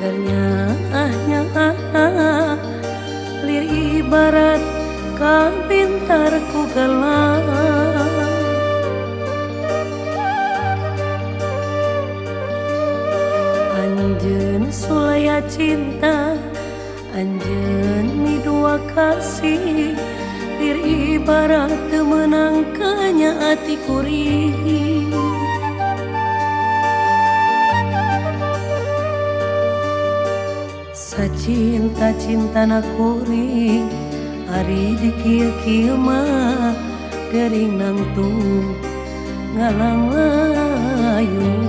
Kernyahnya lir ibarat kabintar ku gelang. Anjeun sulaya cinta, anjeun midua kasih, lir ibarat teu meunang kanya ati kuring. Sacinta-cintana kuring ari di kieu-kieu mah gering nangtung ngalang layung.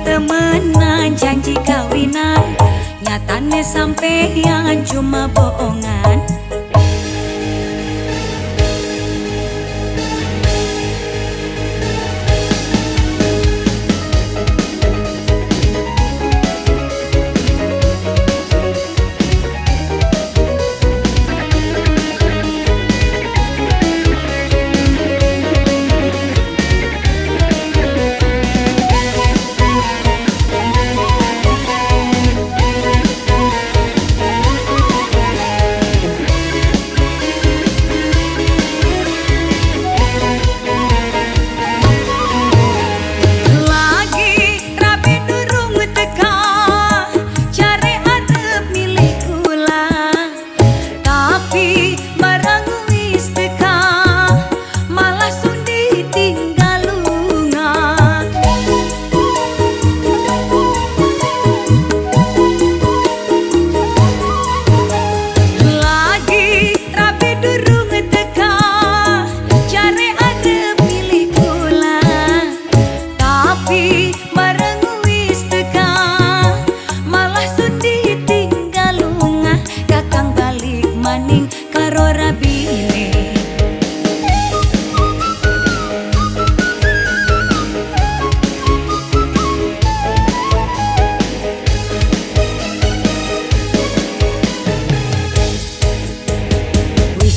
temenan janji kawinan, nyatane sampeyan cuma bohongan.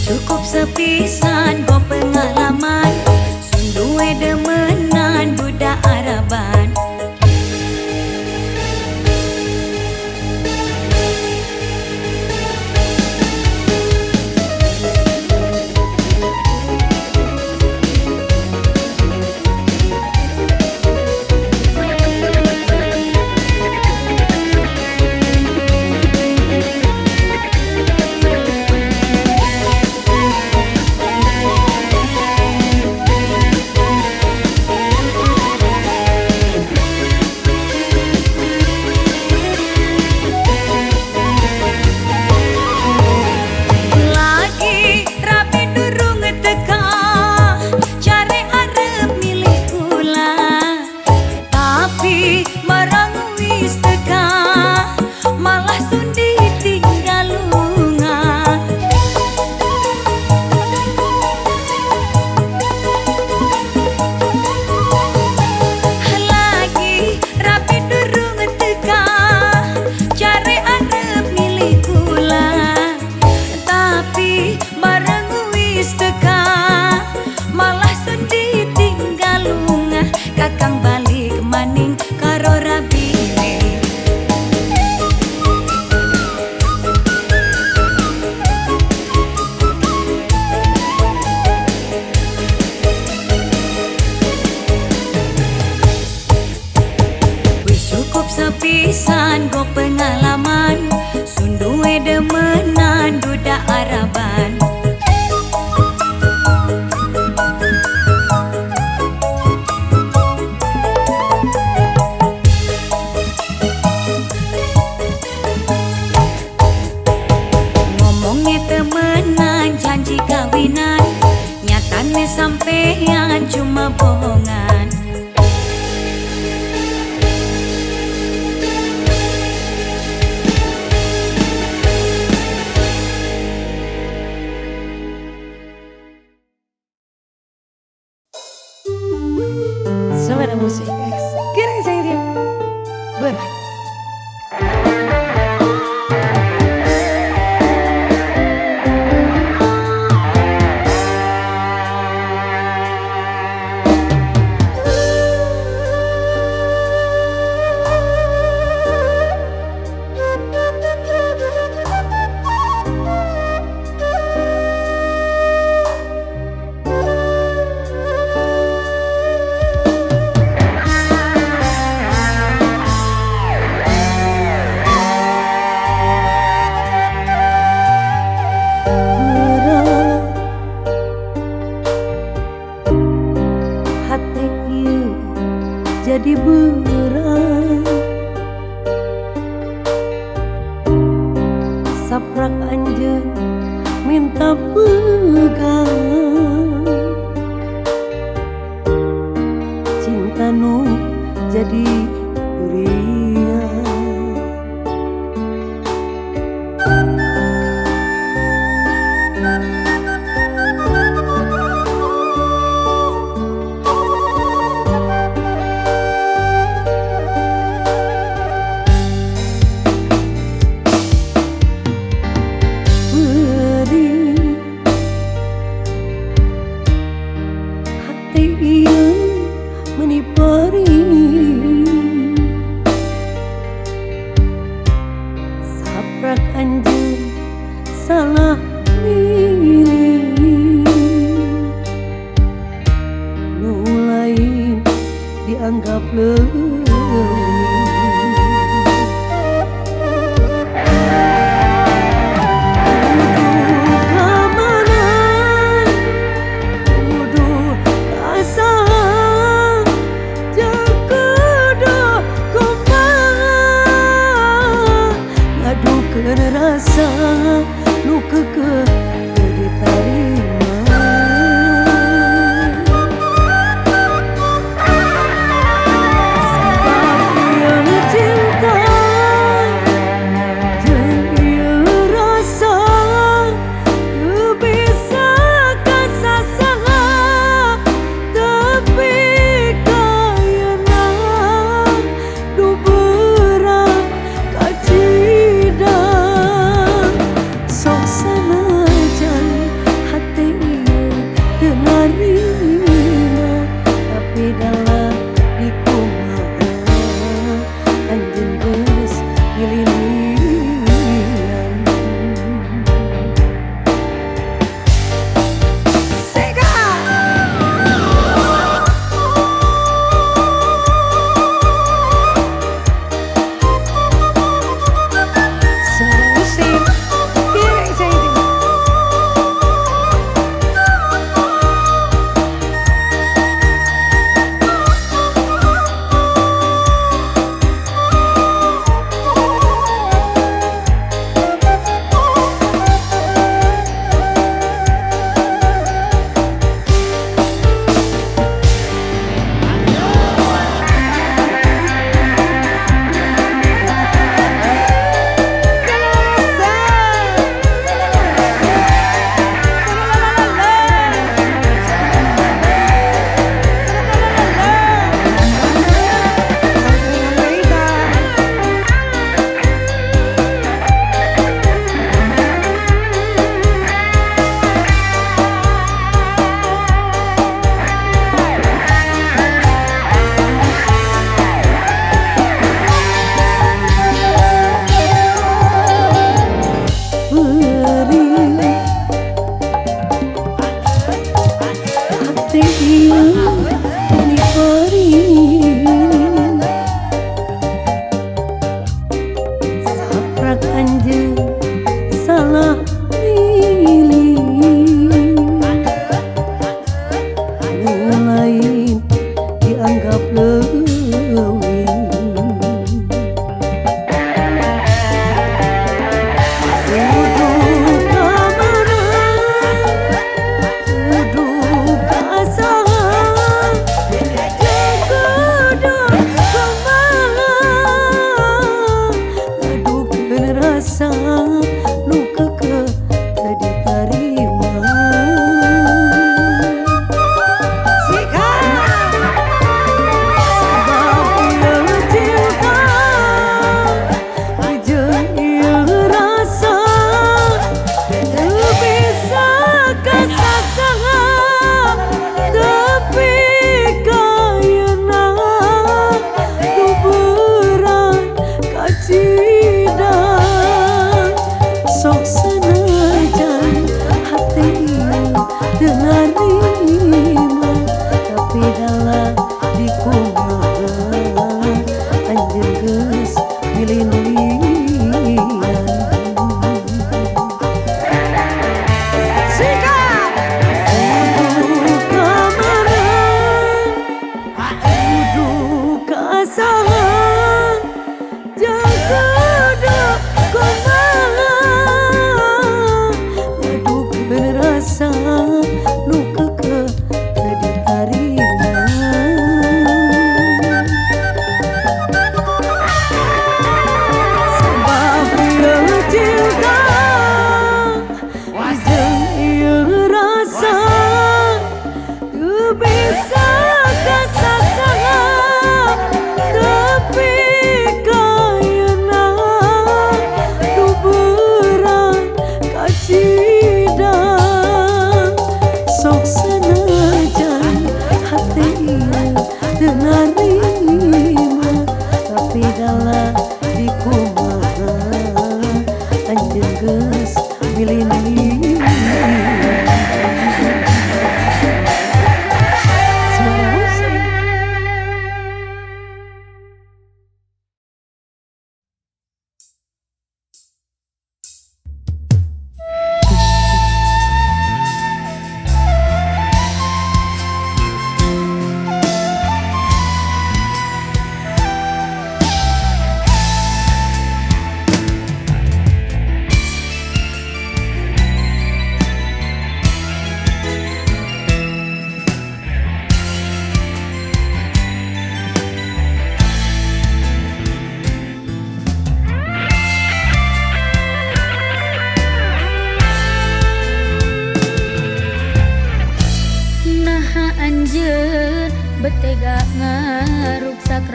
Cukup sepisan go pengalaman, sun duwe demenan budak Araban. Kakang balik maning karo rabine. Wis cukup sepisan go pengalaman, sun duwe demenan budak Araban. Temenan janji kawinan, nyatane sampeyan cuma bohongan. Suara musik X, kira saya dia berat. Jadi berat saprak anjeun minta pegang, cinta nu jadi Ria menipari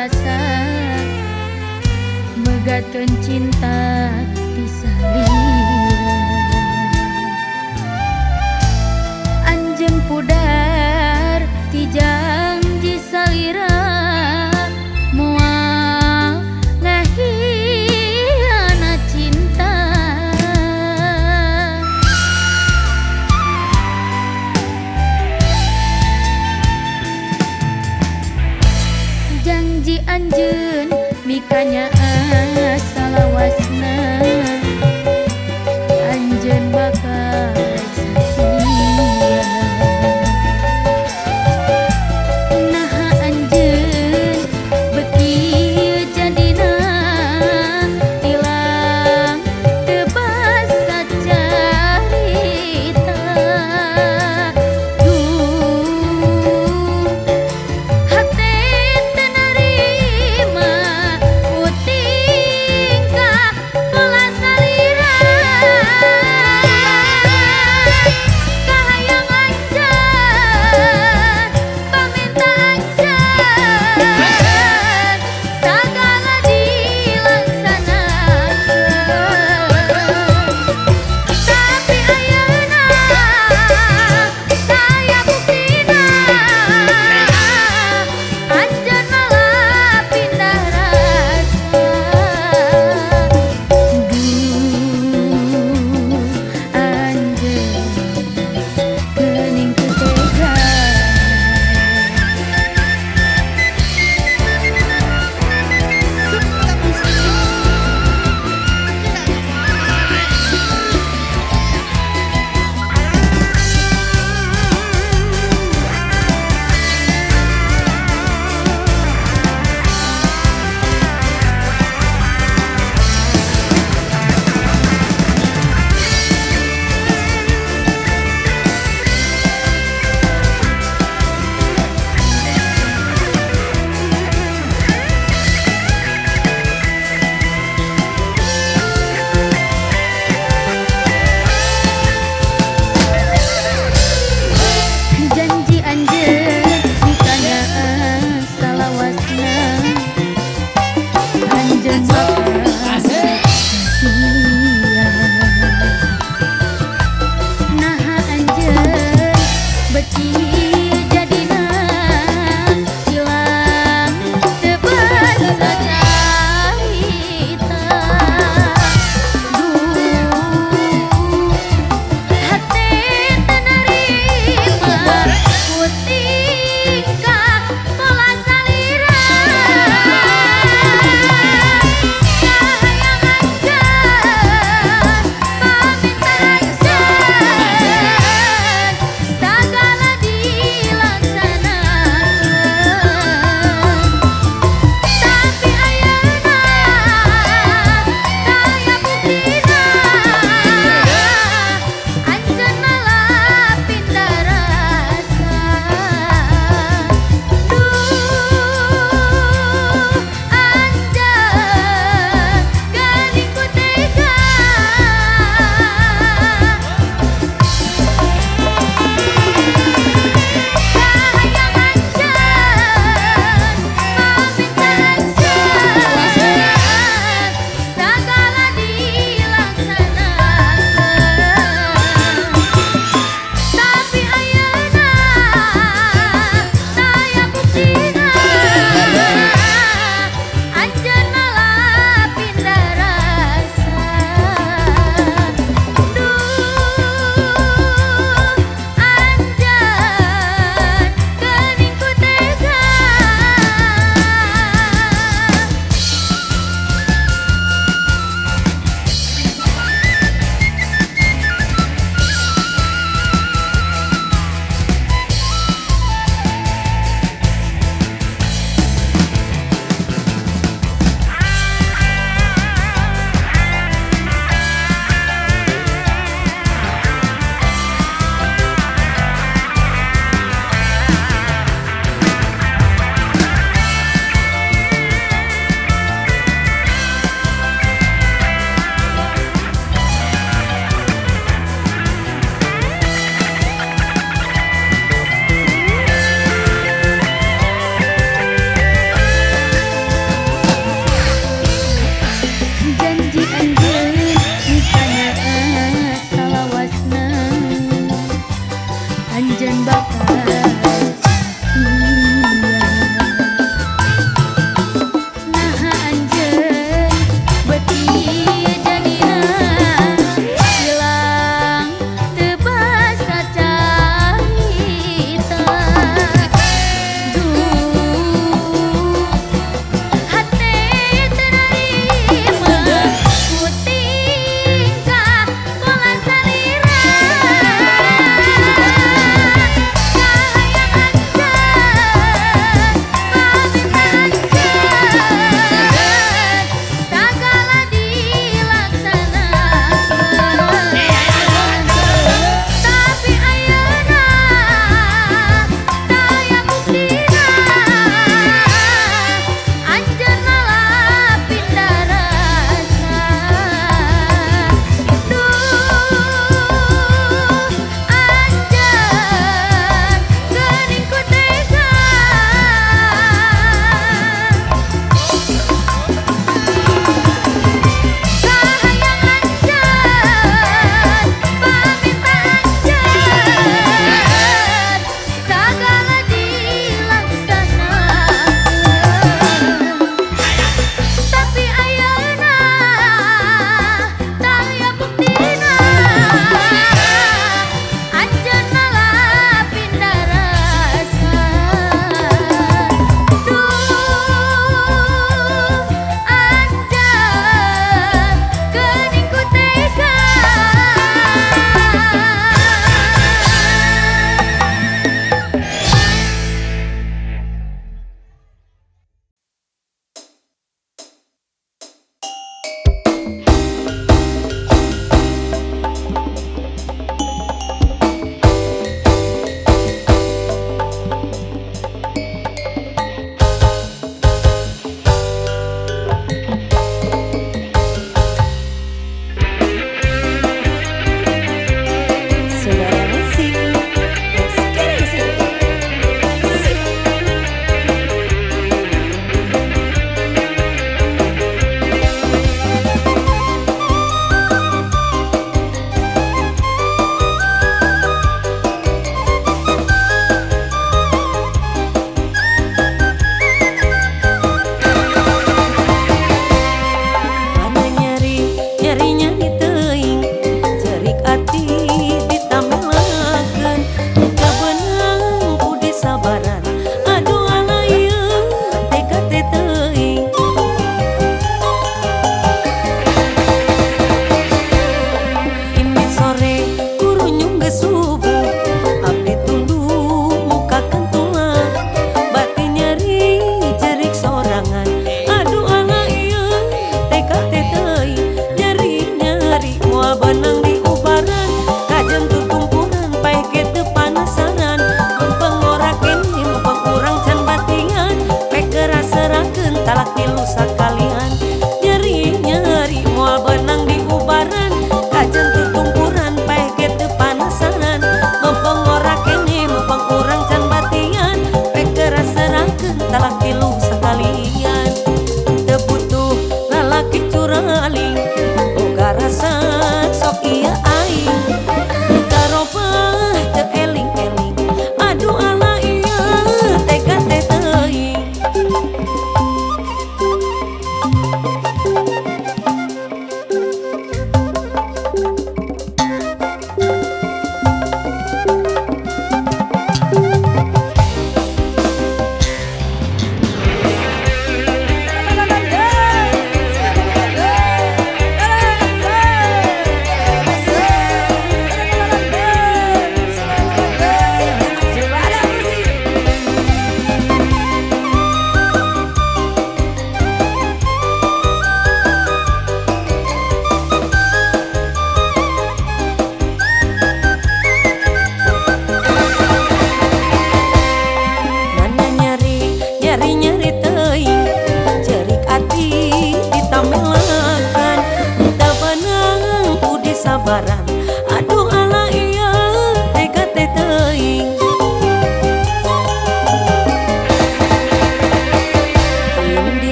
rasa megakeun cinta di salira. Anjeun pudar ti janji salira moal ngahianat cinta. Janji anjeun mikanya salawasna anjeun bakal sakia. Naha anjeun beki jadina ilang teu basa carita. Duh hate teu narima utingkah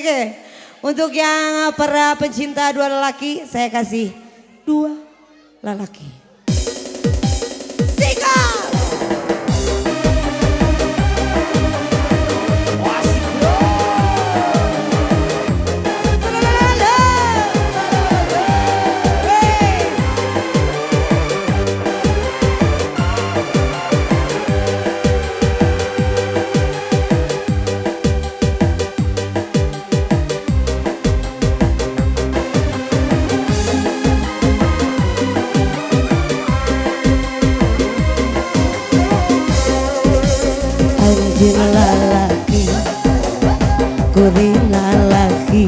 Oke. Untuk yang para pencinta dua lelaki, saya kasih dua lelaki. Sikat! Anjing lalaki, kuring lalaki,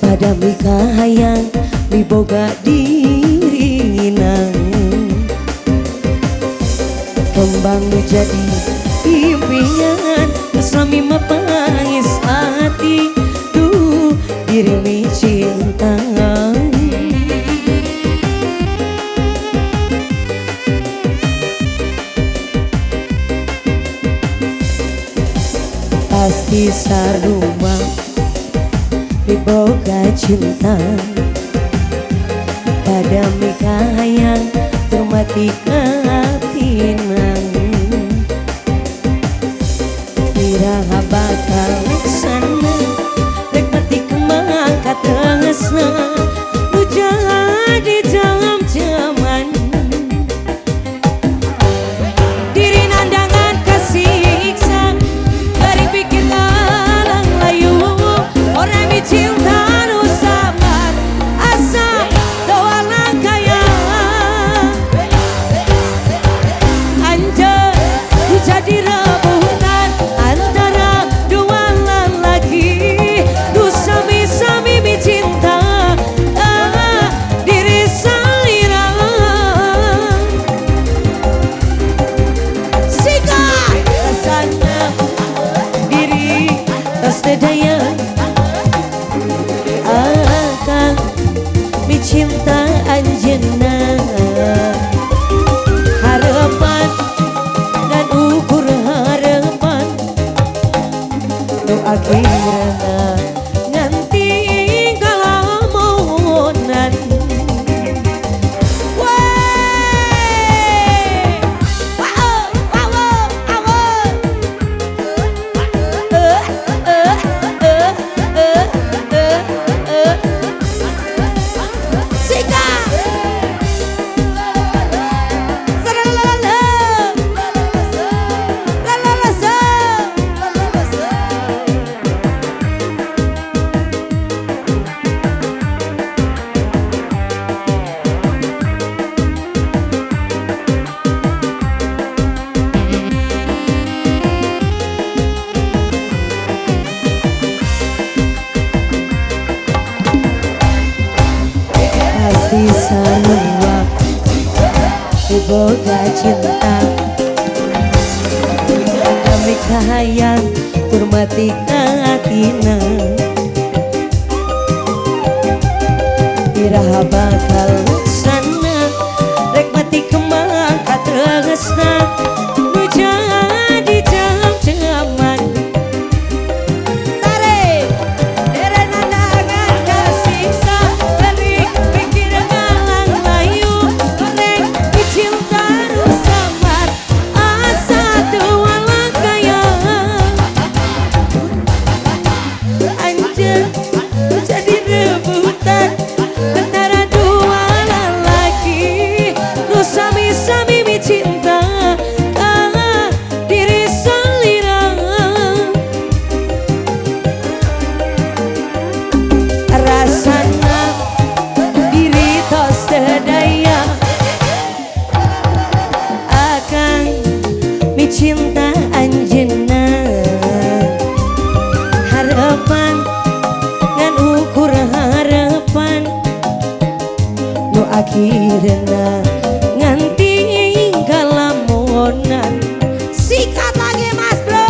pada mika hayang diboga diringinang, kembang jadi impian, Islami mapangis hati, duh diri cinta. Pasti saruma diboga cinta, pada mika hayang termati katinang, iraha bakal laksana rek mati kemang katengesna nu jadi jam-jaman diri nandangan kasiksa. Pikir alang layu orang cinta nu sabar asa doa langkaya anjir jadi rebutan antara dua lelaki nu sami-sami cinta diri salira sikat rasanya daya akan dicinta anjeunna harapan dan ukur harapan nu akhirna nanti kalamonan sarua diboga cinta, kami kahayang hormati katina, iraha bakal laksana rek mati kemang kategesna nu jadi jam-jaman tarik dere nandangan kasiksa dari pikir alang layu goreng cinta nu samar asa dua langkaya anjir jadi rebutan antara dua lelaki nu sami-sami cinta diri salira rasana diri tos sedaya akan cinta anjeunna harapan ngan ukur harapan nu akhirna nganti kalamonan sikat lagi mas bro.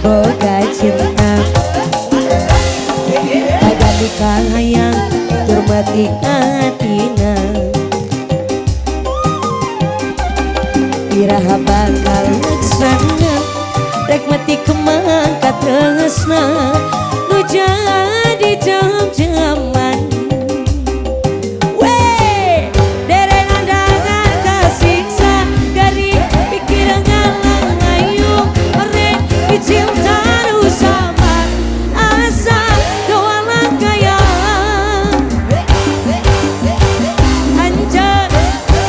boga cinta pada nikah hayang turmati katina iraha bakal laksana rek mati kemang katresna nu jadi jam-jaman cinta nu sabar asa doa langkaya anjir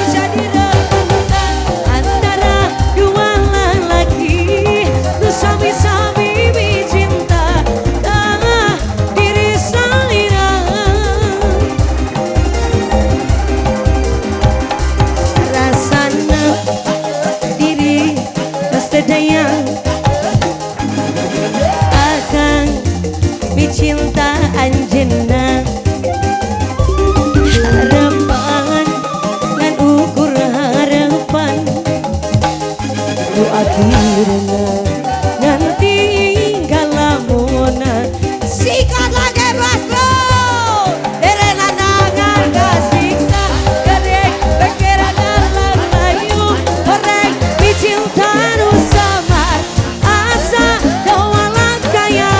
jadi rebutan antara dua lelaki nu sami-sami cinta tengah diri salina rasana diri pastedaya cinta anjeunna harapan ngan ukur harapan nu akhirna nanti galamuna sikat lagi bro derena nangan kasiksa gede pikiran dalam layu orang cinta nu samar asa doa langkaya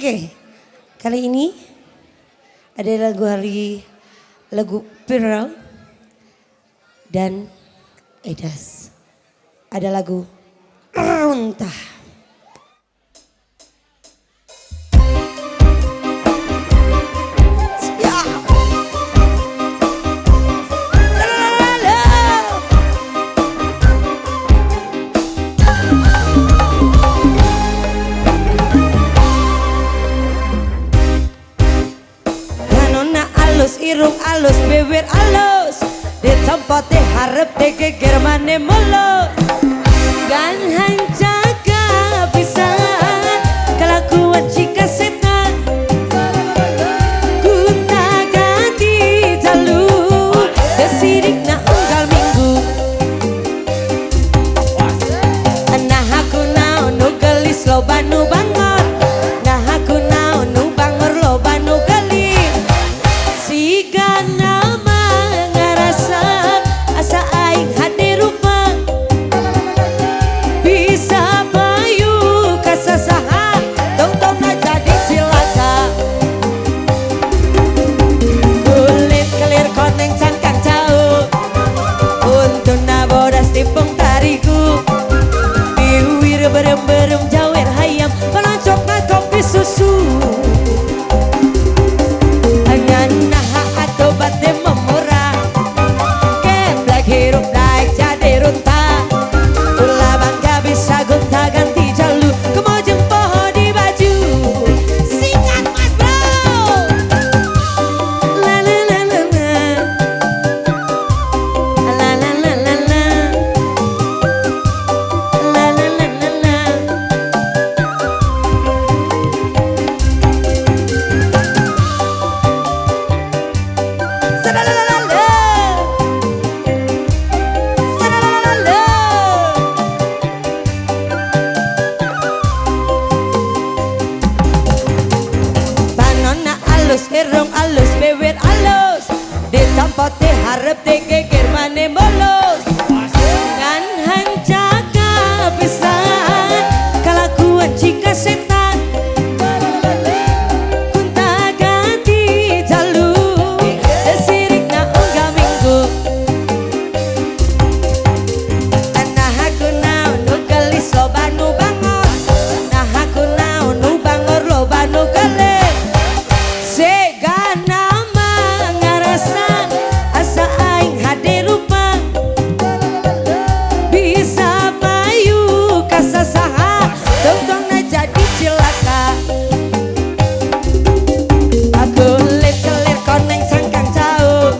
Oke, kali ini ada lagu Viral dan Edas. Ada lagu Runtah. Irung alus, bibir alus, di tempat harap geger mane mulus. Gan hanjaga bisa kelakuan jika setan, guna ganti jalur, desirik na unggal minggu. Nah aku naon nu gelis loba nu bangot, nah aku naon nu bangor loba nu gelis. Siga nama ngerasa asa aing hade rupa, bisa bayu kasasaha tong-tongna jadi cilaka. Kulit kelir koneng cangkang jauh, untuna bodas tipung tariku, biwir berem-berem jawer hayam pelancokna kopi susu. Hirup naik jadi runtah, ulah bangga bisa gonta ganti jalur, kemojeng poho di baju. Singkat mas bro. La la la la la, la la la la la, la la la la la. Irung alus, bibir alus, di tempat harap geger mane mulus. Ngan hanjaga bisa kelakuan jika setan, kunta ganti jalur, desirik na unggal minggu. Nah aku naon nu gelis loba nu bangot, nah aku naon nu bangor loba nu gelis. Sega nama ngerasa asa aing hade rupa, bisa bayu kasasaha tong-tongna jadi cilaka. Aku lit kelir koneng cangkang jauh,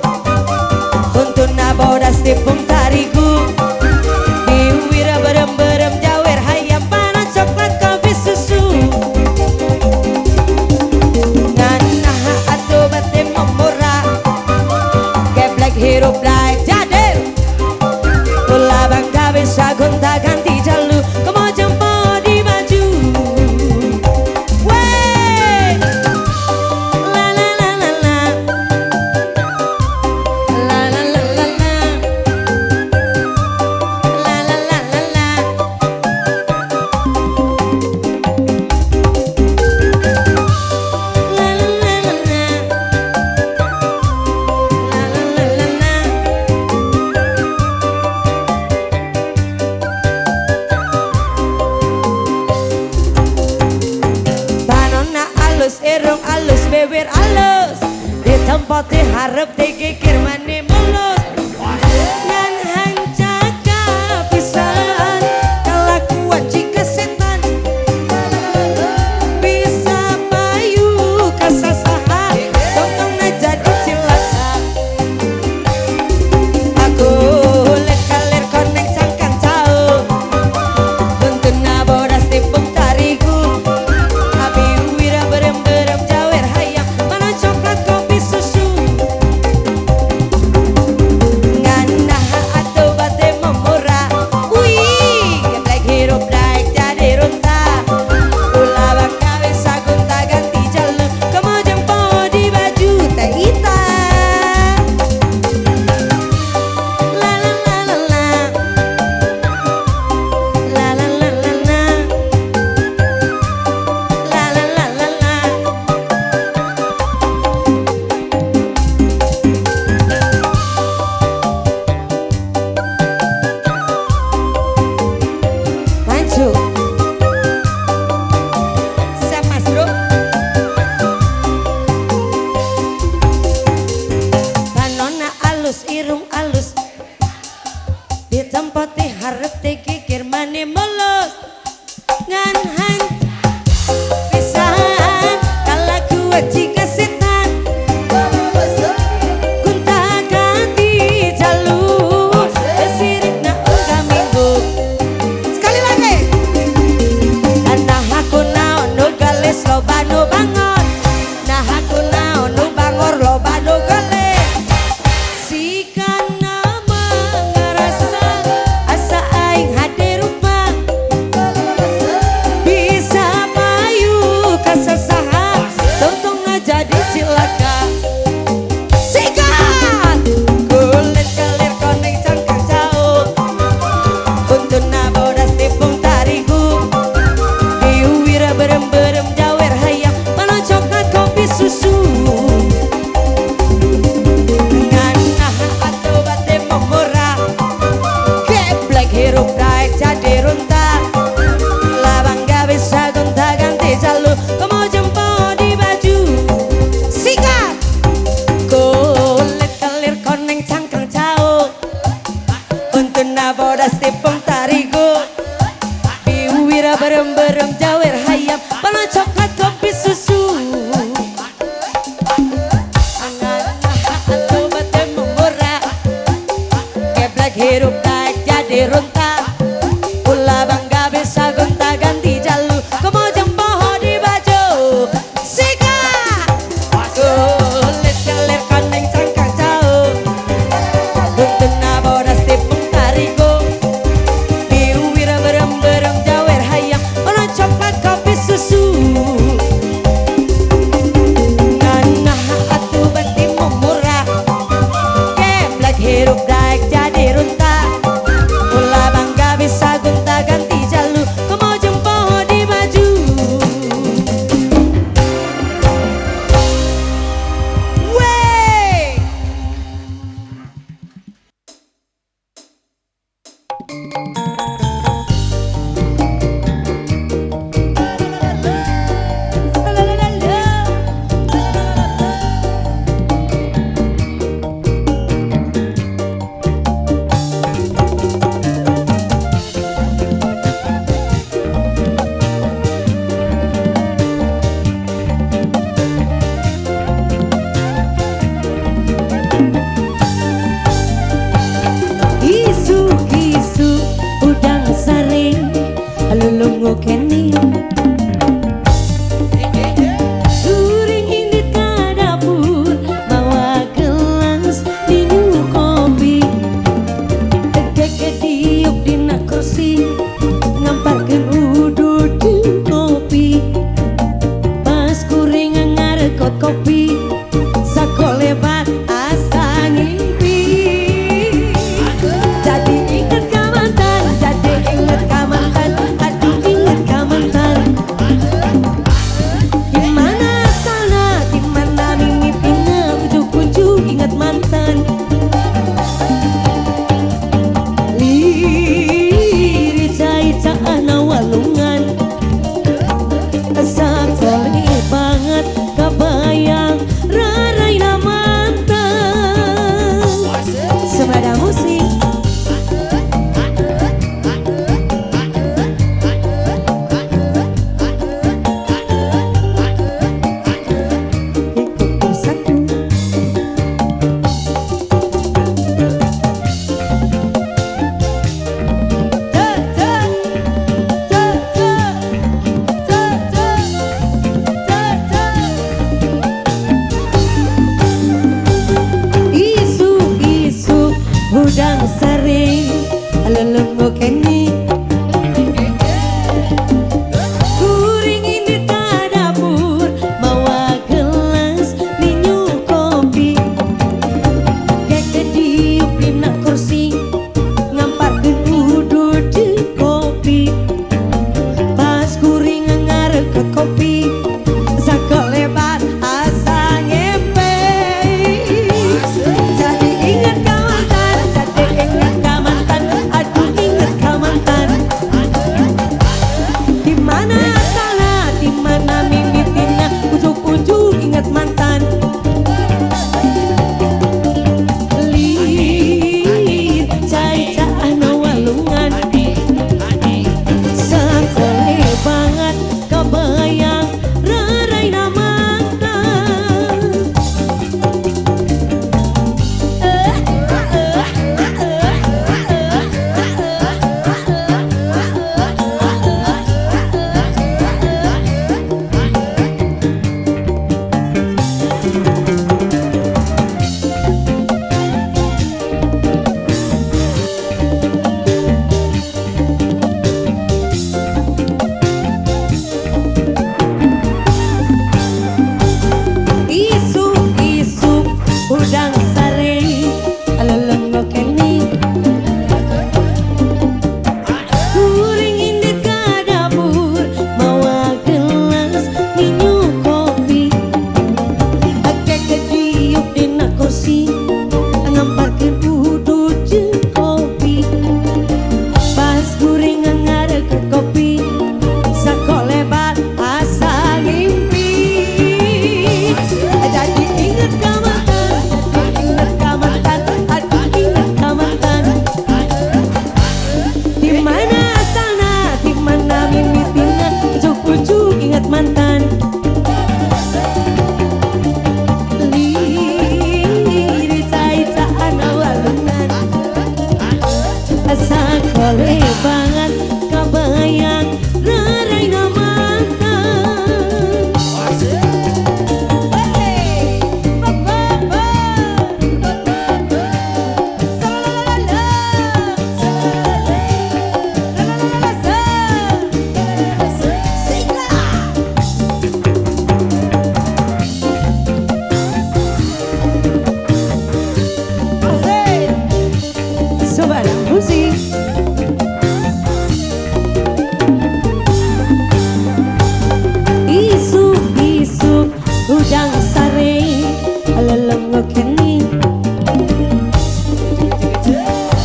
untuna bodas tipung tariku, biwira berem-berem jawer hayam panas coklat kopi susu. Hirup naik jadi ulah bangga bisa gonta ganti jalur, kemojeng poho di baju. Wey, la la la la la, la la la la la, la la la la la. Irung alus, bibir alus, di tempat harap geger mane mulus. Ngan hanjaga pisan kelakuan jika setan, bisa bayu kasasaha tong-tongna jadi cilaka. Aku lit kalir koneng cangkang jauh, untuna bodas tipung tariku, berem-berem jawer hayam mana coklat kopi susu. daek jadi runta. Labang gak bisa gonta ganti jalu, kau mau jempol di baju. Sikat kulit kelir koneng cangkang jauh, untuk nabodas tipung tarigu. Biwira berem-berem jawer hayam, balon coklat kopi susu. Hirup naik jadi runta, ulah bangga bisa gonta ganti jalu, kau mau jempol di baju. Sika kulit kelir koneng cangkang jauh, untuk nabodas tipung tarigu. Biwira berem-berem jawer hayam, balon coklat kopi susu. Nanah atuh betimu murah, geblek hirup daek jadi runta. Ulah bangga bisa gonta ganti jalu, kau mau jempol di baju. Wey isu-isu udang saring lulungu keni. Turing indit ka dapur, bawa gelas minum kopi. Tegek diuk dina kursi, ngamparkeun udud di kopi. Pas kuring ngarekot kopi, sakolebat asa ngimpi. Jadi inget ka mantan, jadi inget ka mantan, aduh inget ka mantan. Dimana asalna, dimana mimpinya, ujuk-ujuk inget mantan. Lirik-ica ana walungan, sakoli banget kebayang raraina mantan. Semada musik isu-isu udang saring lelenggu keni. Kuring indit ka dapur, bawa gelas minum kopi. Keke diuk dina kursi, ngamparkeun udud di kopi. Pas kuring ngarekot kopi, sakolebat asa ngempe. Jadi inget ka mantan, jadi inget ka mantan, aduh inget ka mantan. Dimana asalnya, dimana mimitina, ujuk-ujuk ingat mantan. Liri caita-caitaan awalungan, asa kole banget kabayang raraina mantan. Sobat musik. Isuk-isuk udang sare aleleng kini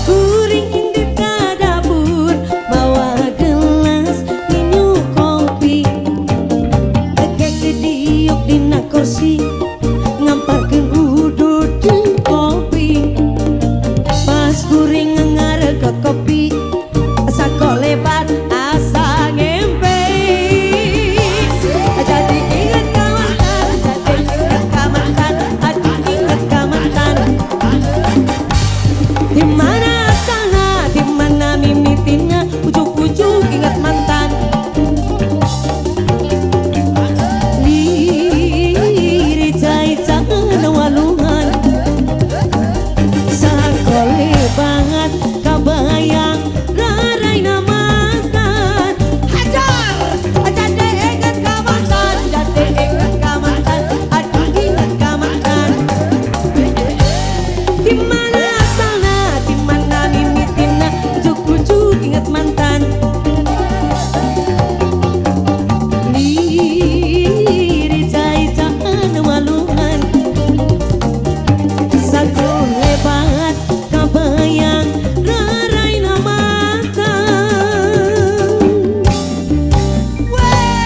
kuring di dapur bawa gelas minum kopi ekek didiuk dina kursi ngamparkeun udud kopi pas kuring ngarega kopi asa kolebat asa ngempe jadi ingat kamantan, jadi ingat kamantan, aduh ingat kamantan. Dimana asalnya, dimana mimitina, ujuk-ujuk ingat mantan. Liri caita-caitaan walungan, sakole banget kabayang raraina mantan. Hajar, jadi ingat kamantan, jadi ingat kamantan, aduh ingat kamantan. Dimana asalnya, dimana mimitina, ujuk-ujuk ingat mantan. Liri caita-caitaan walungan, sakole banget kabayang raraina mantan. Wey.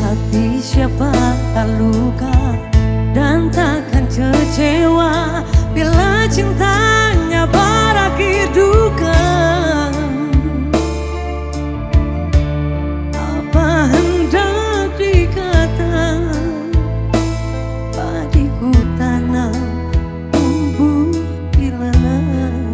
Hati siapa tak luka dan takkan kecewa bila cintanya berakhir duka. Apa hendak dikata, padiku tanam tumbuh ilalang.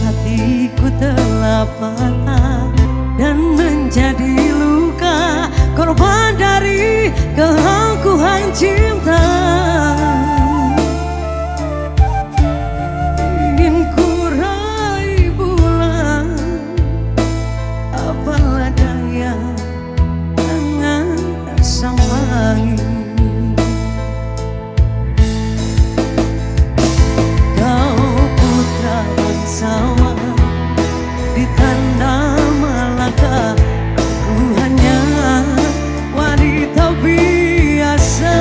Hatiku telah patah dan menjadi luka, korban dari keangkuhan cinta. Ingin ku raih bulan, apalah daya tangan tak sampai. Kau putra bangsawan di tanda Malaka, ku hanya wanita biasa.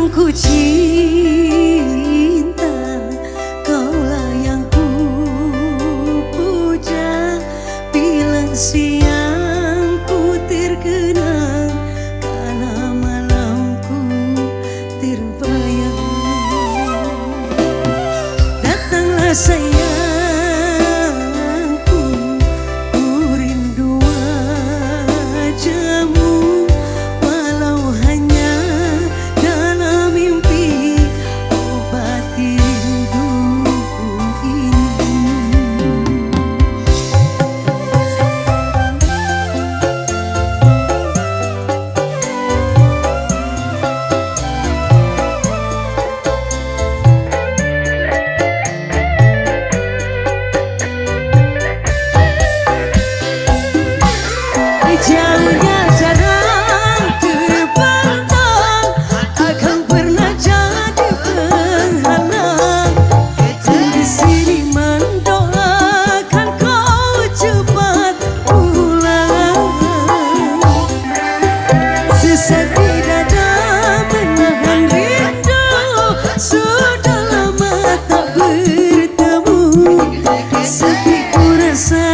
ku cinta, kaulah yang ku puja. Bila siang ku terkenang, karena malamku terbayang. Datanglah sayangku, ku rindu wajahmu. Walau hanya dalam mimpi, obati rinduku ini. Jauhnya jarang terbentang, takkan pernah jadi penghalang. Di sini mendoakan kau cepat pulang. Sesak di dada menahan rindu, sudah lama tak bertemu. Sepi ku rasa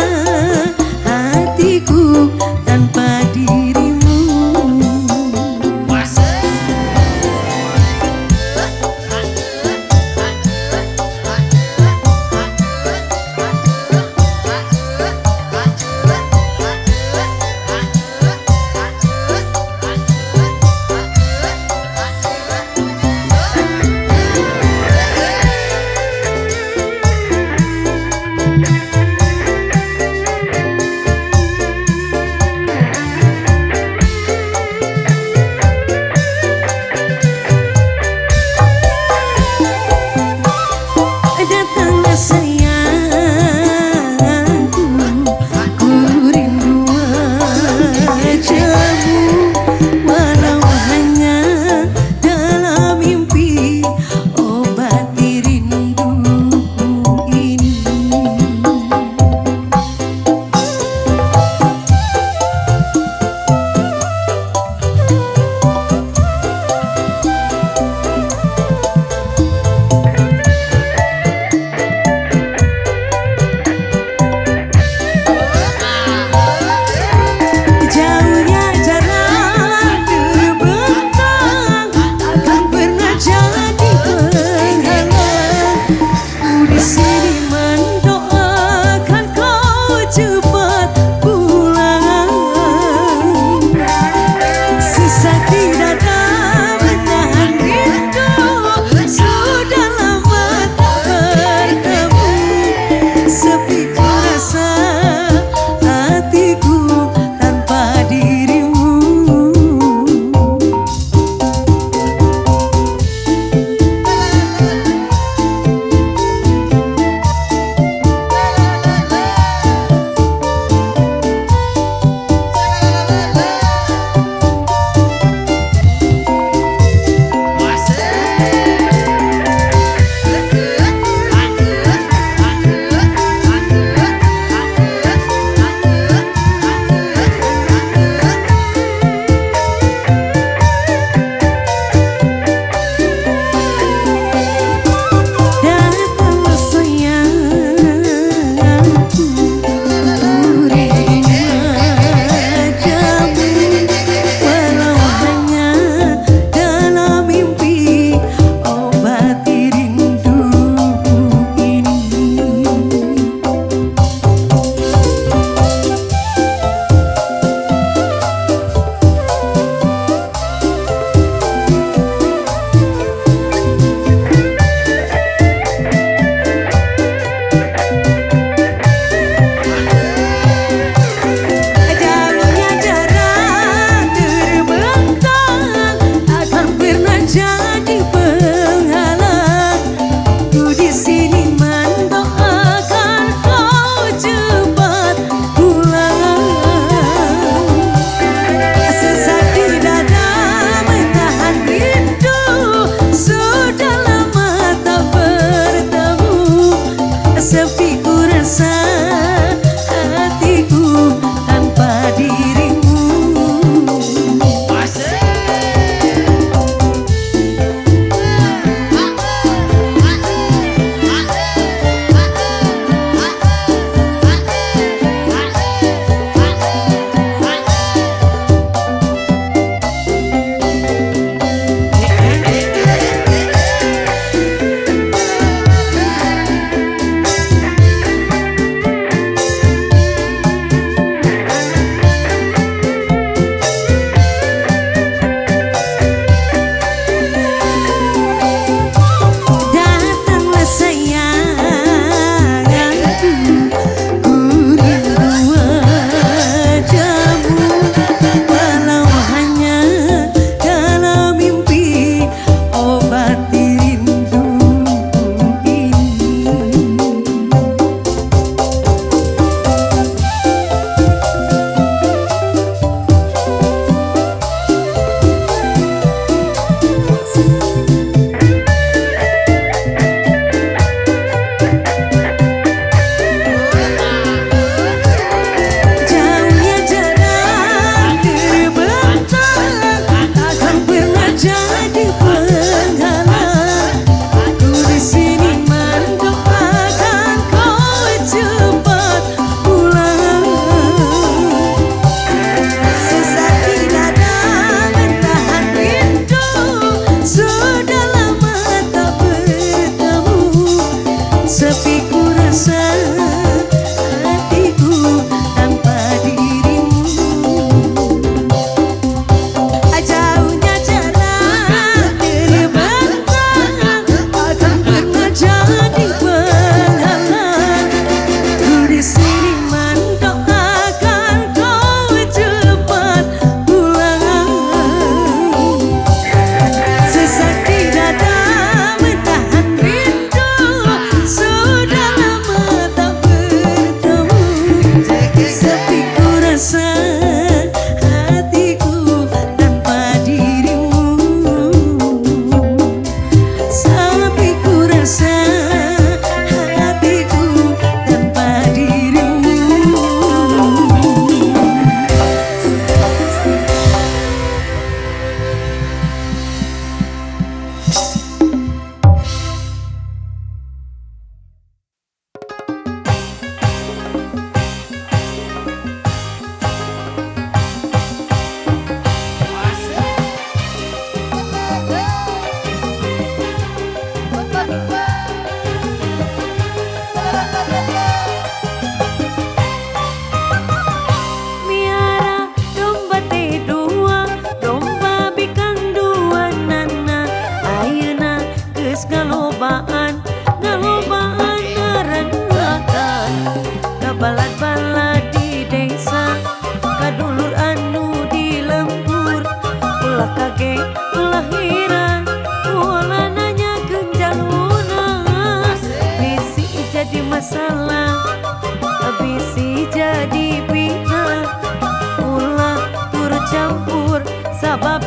hatiku tanpa dirimu.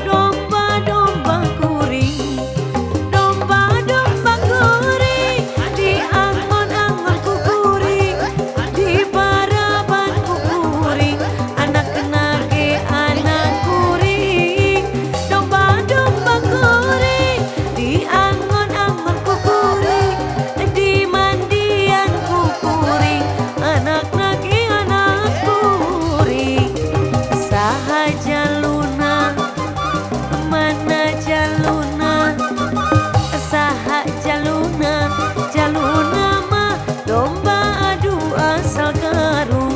domba-domba kuring, domba-domba kuring, di angon-angon ku kuring, di paraban ku kuring, anak nage anak kuring, domba-domba kuring, di angon-angon ku kuring, di mandian ku kuring, anak nage anak kuring. Saha jaluna mana jaluna, saha jaluna, jaluna mah domba adu asal garut.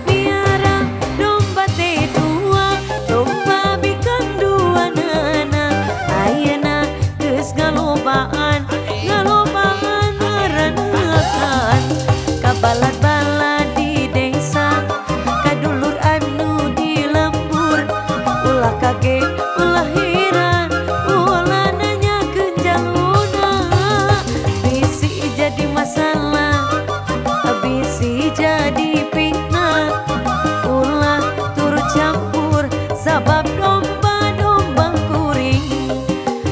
Piara domba teh dua, domba bikang dua nana, ayeuna geus galobaan, galobaan ngaranekan, ka balad-balad di desa, ka dulur anu di lembur, ulah kaget ulah heran, ulah nanyakeun jaluna, bisi jadi masalah, bisi jadi fitnah, ulah turut campur sabab domba-domba kuring,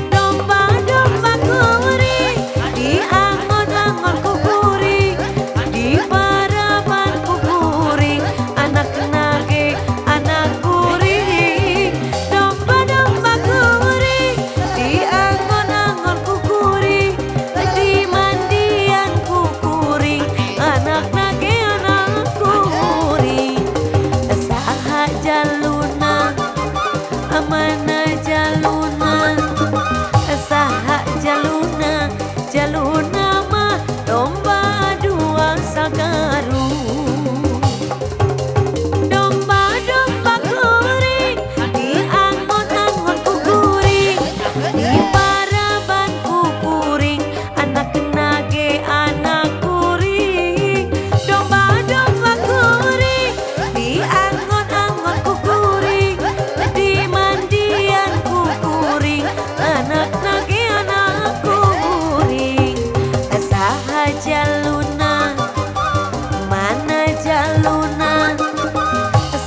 domba-domba kuring, di angon-angon ku kuring, di paraban ku kuring, anak nage anak kuring, domba-domba kuring, di angon-angon ku kuring, di mandian ku kuring, anak nage anak kuring. Saha jaluna mana jaluna, saha jaluna, jaluna mah domba dua sagarut. Domba-domba kuring, di angon-angon ku kuring, di paraban ku kuring, anak nage anak kuring, domba-domba kuring, di angon-angon ku kuring, di mandian ku kuring, anak nage anak kuring. Saha jaluna mana jaluna,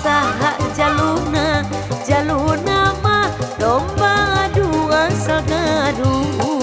saha jaluna, jaluna mah domba dua sagarut.